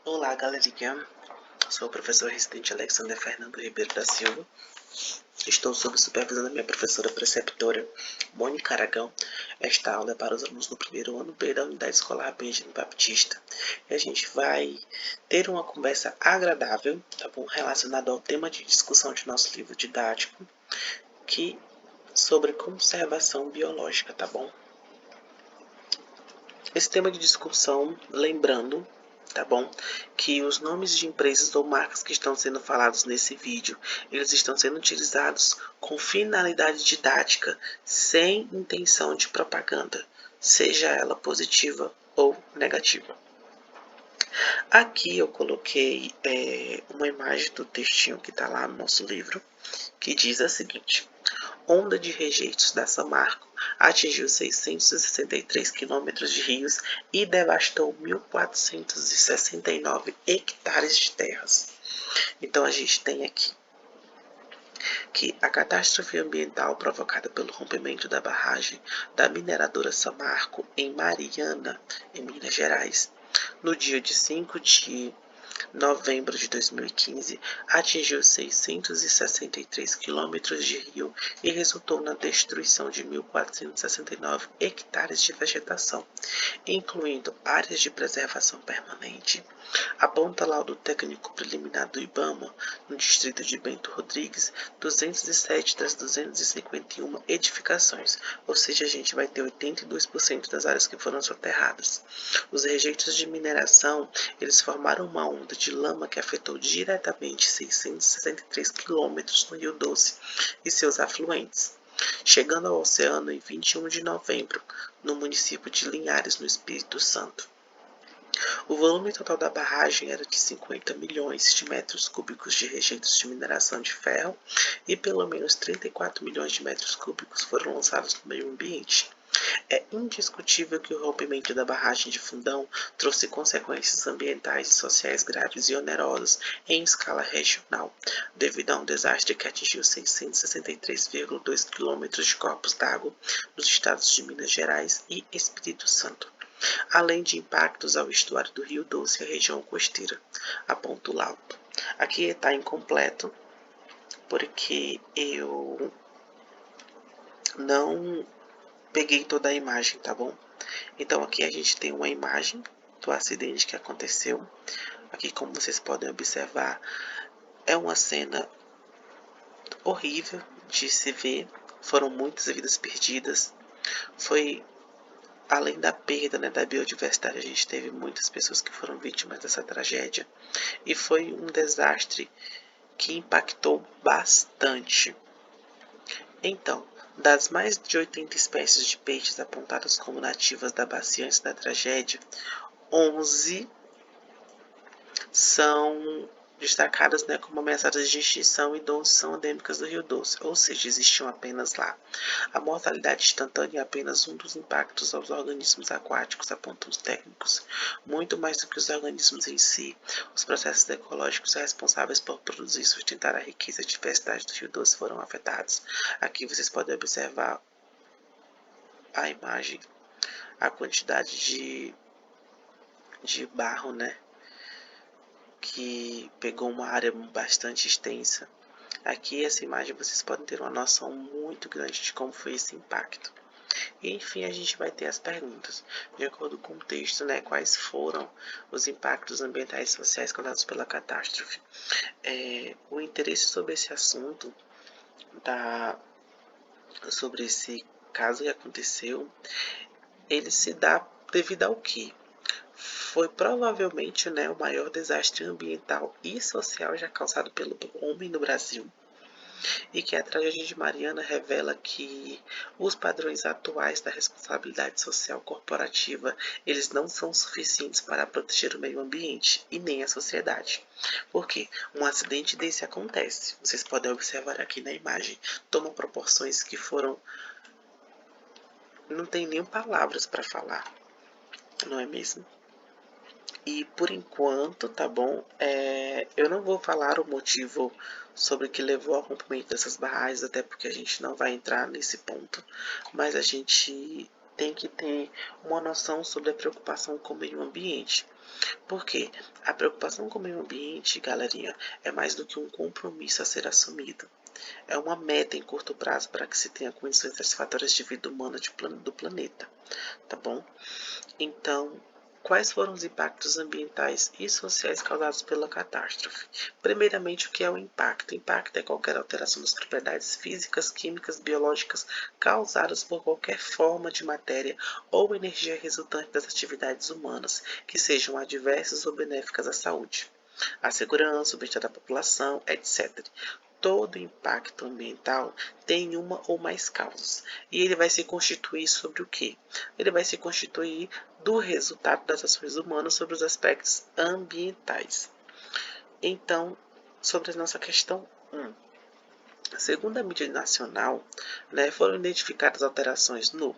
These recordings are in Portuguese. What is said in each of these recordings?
Olá, galerinha. Sou o professor residente Alexander Fernando Ribeiro da Silva. Estou sob supervisão da minha professora preceptora, Mônica Aragão. Esta aula é para os alunos do primeiro ano B da Unidade Escolar Benjamin Baptista. E a gente vai ter uma conversa agradável, tá bom? Relacionada ao tema de discussão de nosso livro didático, sobre conservação biológica, tá bom? Esse tema de discussão, lembrando, tá bom, que os nomes de empresas ou marcas que estão sendo falados nesse vídeo, eles estão sendo utilizados com finalidade didática, sem intenção de propaganda, seja ela positiva ou negativa. Aqui eu coloquei uma imagem do textinho que está lá no nosso livro, que diz a seguinte: onda de rejeitos da Samarco atingiu 663 quilômetros de rios e devastou 1.469 hectares de terras. Então a gente tem aqui que a catástrofe ambiental provocada pelo rompimento da barragem da mineradora Samarco em Mariana, em Minas Gerais, no dia de 5 de novembro de 2015, atingiu 663 quilômetros de rio e resultou na destruição de 1.469 hectares de vegetação, incluindo áreas de preservação permanente. Aponta laudo técnico preliminar do IBAMA, no distrito de Bento Rodrigues, 207 das 251 edificações, ou seja, a gente vai ter 82% das áreas que foram soterradas. Os rejeitos de mineração, eles formaram uma onda de lama que afetou diretamente 663 quilômetros no Rio Doce e seus afluentes, chegando ao oceano em 21 de novembro, no município de Linhares, no Espírito Santo. O volume total da barragem era de 50 milhões de metros cúbicos de rejeitos de mineração de ferro e pelo menos 34 milhões de metros cúbicos foram lançados no meio ambiente. É indiscutível que o rompimento da barragem de Fundão trouxe consequências ambientais e sociais graves e onerosas em escala regional, devido a um desastre que atingiu 663,2 quilômetros de corpos d'água nos estados de Minas Gerais e Espírito Santo, além de impactos ao estuário do Rio Doce e à região costeira, aponta o laudo. Aqui está incompleto, porque eu não peguei toda a imagem, tá bom? Então aqui a gente tem uma imagem do acidente que aconteceu. Aqui, como vocês podem observar, é uma cena horrível de se ver. Foram muitas vidas perdidas. Foi, além da perda, né, da biodiversidade, a gente teve muitas pessoas que foram vítimas dessa tragédia. E foi um desastre que impactou bastante. Então, das mais de 80 espécies de peixes apontadas como nativas da bacia antes da tragédia, 11 são destacadas, né, como ameaçadas de extinção e 12 são endêmicas do Rio Doce, ou seja, existiam apenas lá. A mortalidade instantânea é apenas um dos impactos aos organismos aquáticos, apontam os técnicos. Muito mais do que os organismos em si, os processos ecológicos responsáveis por produzir e sustentar a riqueza e diversidade do Rio Doce foram afetados. Aqui vocês podem observar a imagem, a quantidade de barro, né, que pegou uma área bastante extensa. Aqui essa imagem vocês podem ter uma noção muito grande de como foi esse impacto. E, enfim, a gente vai ter as perguntas. De acordo com o texto, né, quais foram os impactos ambientais e sociais causados pela catástrofe? O interesse sobre esse assunto, sobre esse caso que aconteceu, ele se dá devido ao quê? Foi provavelmente, né, o maior desastre ambiental e social já causado pelo homem no Brasil, e que a tragédia de Mariana revela que os padrões atuais da responsabilidade social corporativa, eles não são suficientes para proteger o meio ambiente e nem a sociedade. Porque um acidente desse acontece, vocês podem observar aqui na imagem, toma proporções que foram, não tem nem palavras para falar, não é mesmo? E por enquanto, tá bom? Eu não vou falar o motivo sobre o que levou ao rompimento dessas barragens, até porque a gente não vai entrar nesse ponto. Mas a gente tem que ter uma noção sobre a preocupação com o meio ambiente. Porque a preocupação com o meio ambiente, galerinha, é mais do que um compromisso a ser assumido. É uma meta em curto prazo para que se tenha condições satisfatórias de vida humana do planeta, tá bom? Então, quais foram os impactos ambientais e sociais causados pela catástrofe? Primeiramente, o que é o impacto? O impacto é qualquer alteração das propriedades físicas, químicas, biológicas causadas por qualquer forma de matéria ou energia resultante das atividades humanas, que sejam adversas ou benéficas à saúde, à segurança, o bem-estar da população, etc. Todo impacto ambiental tem uma ou mais causas. E ele vai se constituir sobre o quê? Ele vai se constituir do resultado das ações humanas sobre os aspectos ambientais. Então, sobre a nossa questão 1. Segundo a mídia nacional, foram identificadas alterações no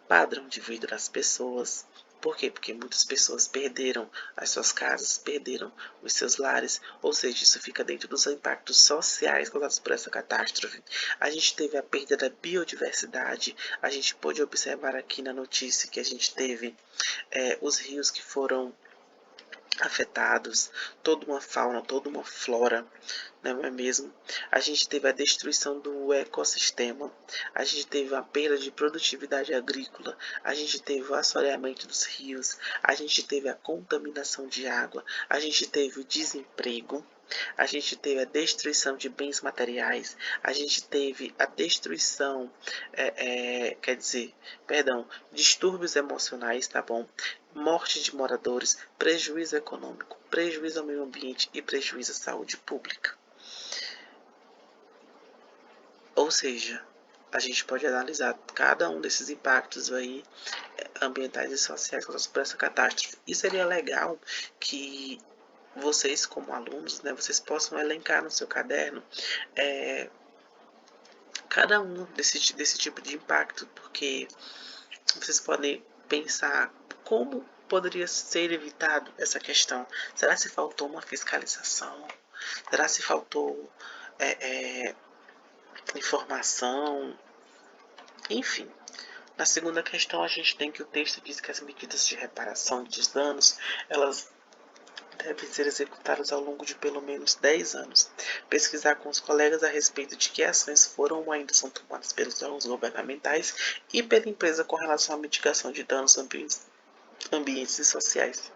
padrão de vida das pessoas. Por quê? Porque muitas pessoas perderam as suas casas, perderam os seus lares, ou seja, isso fica dentro dos impactos sociais causados por essa catástrofe. A gente teve a perda da biodiversidade, a gente pôde observar aqui na notícia que a gente teve os rios que foram afetados, toda uma fauna, toda uma flora, não é mesmo? A gente teve a destruição do ecossistema, a gente teve a perda de produtividade agrícola, a gente teve o assoreamento dos rios, a gente teve a contaminação de água, a gente teve o desemprego, a gente teve a destruição de bens materiais, a gente teve a destruição, distúrbios emocionais, tá bom? Morte de moradores, prejuízo econômico, prejuízo ao meio ambiente e prejuízo à saúde pública. Ou seja, a gente pode analisar cada um desses impactos aí ambientais e sociais causados por essa catástrofe. E seria legal que vocês, como alunos, vocês possam elencar no seu caderno cada um desse tipo de impacto, porque vocês podem pensar como poderia ser evitado essa questão. Será se faltou uma fiscalização? Será se faltou informação? Enfim. Na segunda questão, a gente tem que o texto diz que as medidas de reparação de danos, elas devem ser executadas ao longo de pelo menos 10 anos. Pesquisar com os colegas a respeito de que ações foram ou ainda são tomadas pelos órgãos governamentais e pela empresa com relação à mitigação de danos ambientes e sociais.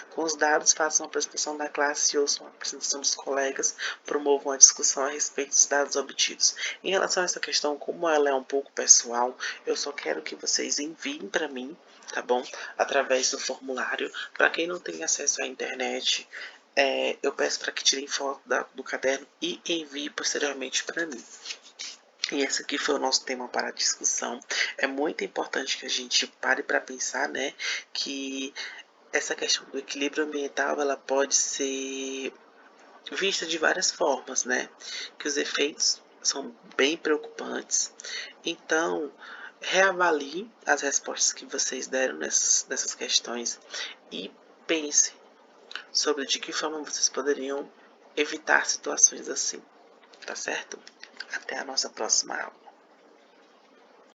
Com os dados, façam a apresentação da classe e ouçam a apresentação dos colegas, promovam a discussão a respeito dos dados obtidos. Em relação a essa questão, como ela é um pouco pessoal, eu só quero que vocês enviem para mim, tá bom? Através do formulário. Para quem não tem acesso à internet, eu peço para que tirem foto do caderno e enviem posteriormente para mim. E esse aqui foi o nosso tema para a discussão. É muito importante que a gente pare para pensar, que essa questão do equilíbrio ambiental, ela pode ser vista de várias formas, que os efeitos são bem preocupantes. Então, reavalie as respostas que vocês deram nessas questões e pense sobre de que forma vocês poderiam evitar situações assim, tá certo? Até a nossa próxima aula.